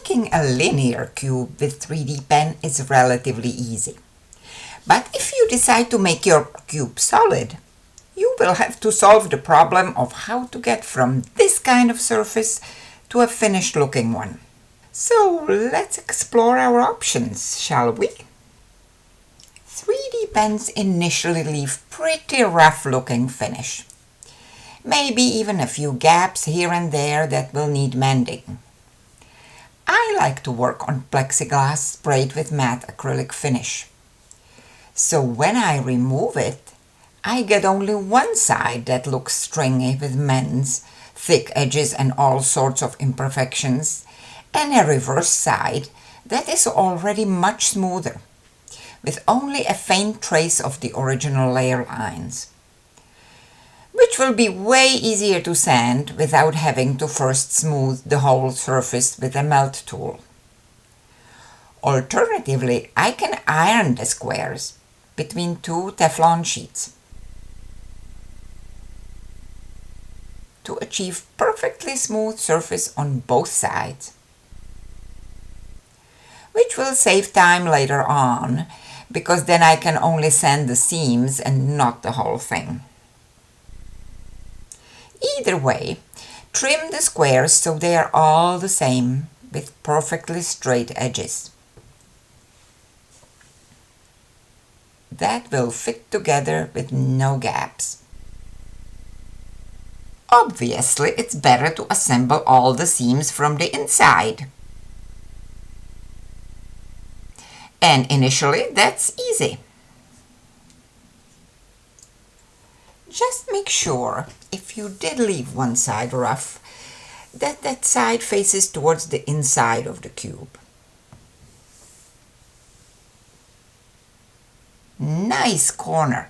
Making a linear cube with 3D pen is relatively easy. But if you decide to make your cube solid, you will have to solve the problem of how to get from this kind of surface to a finished looking one. So let's explore our options, shall we? 3D pens initially leave pretty rough looking finish. Maybe even a few gaps here and there that will need mending. I like to work on plexiglass sprayed with matte acrylic finish. So when I remove it, I get only one side that looks stringy with mends, thick edges and all sorts of imperfections, and a reverse side that is already much smoother, with only a faint trace of the original layer lines, which will be way easier to sand without having to first smooth the whole surface with a melt tool. Alternatively, I can iron the squares between two Teflon sheets to achieve perfectly smooth surface on both sides, which will save time later on, because then I can only sand the seams and not the whole thing. Either way, trim the squares so they are all the same with perfectly straight edges. That will fit together with no gaps. Obviously, it's better to assemble all the seams from the inside. And initially, that's easy. Just make sure, if you did leave one side rough, that that side faces towards the inside of the cube. Nice corner.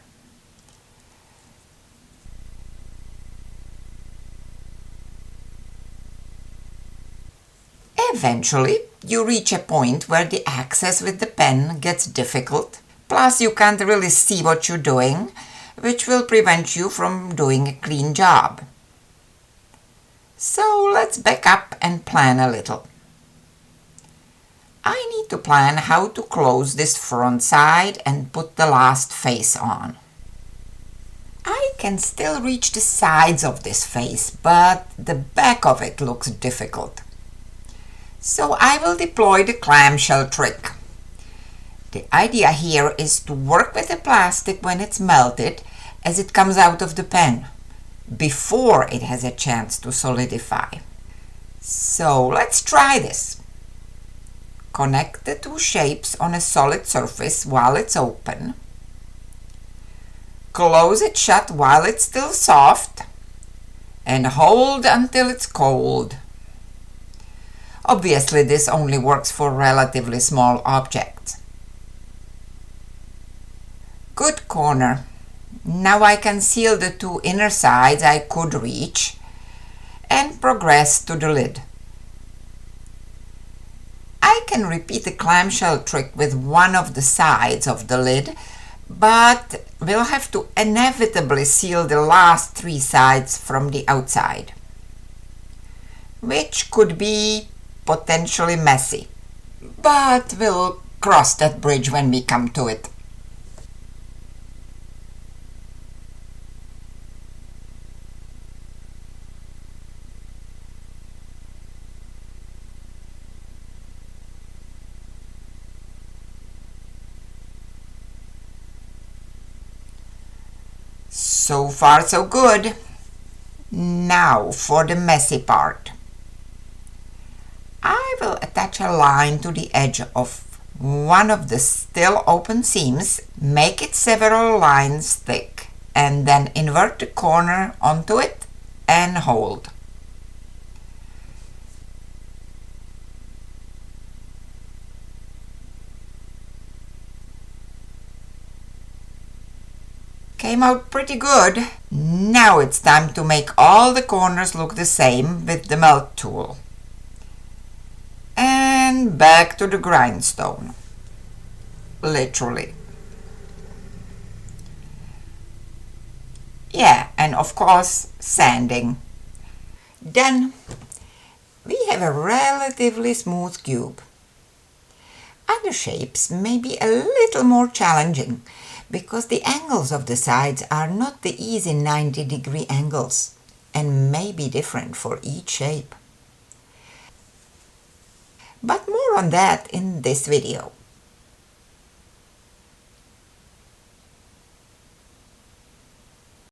Eventually, you reach a point where the access with the pen gets difficult, plus you can't really see what you're doing, which will prevent you from doing a clean job. So let's back up and plan a little. I need to plan how to close this front side and put the last face on. I can still reach the sides of this face, but the back of it looks difficult. So I will deploy the clamshell trick. The idea here is to work with the plastic when it's melted as it comes out of the pen, before it has a chance to solidify. So let's try this. Connect the two shapes on a solid surface while it's open. Close it shut while it's still soft, and hold until it's cold. Obviously, this only works for relatively small objects. Good corner. Now I can seal the two inner sides I could reach and progress to the lid. I can repeat the clamshell trick with one of the sides of the lid, but we'll have to inevitably seal the last three sides from the outside, which could be potentially messy, but we'll cross that bridge when we come to it. So far so good. Now for the messy part. I will attach a line to the edge of one of the still open seams, make it several lines thick, and then invert the corner onto it and hold. Came out pretty good. Now it's time to make all the corners look the same with the melt tool. And back to the grindstone. Literally. Yeah, and of course, sanding. Then we have a relatively smooth cube. Other shapes may be a little more challenging because the angles of the sides are not the easy 90-degree angles and may be different for each shape. But more on that in this video.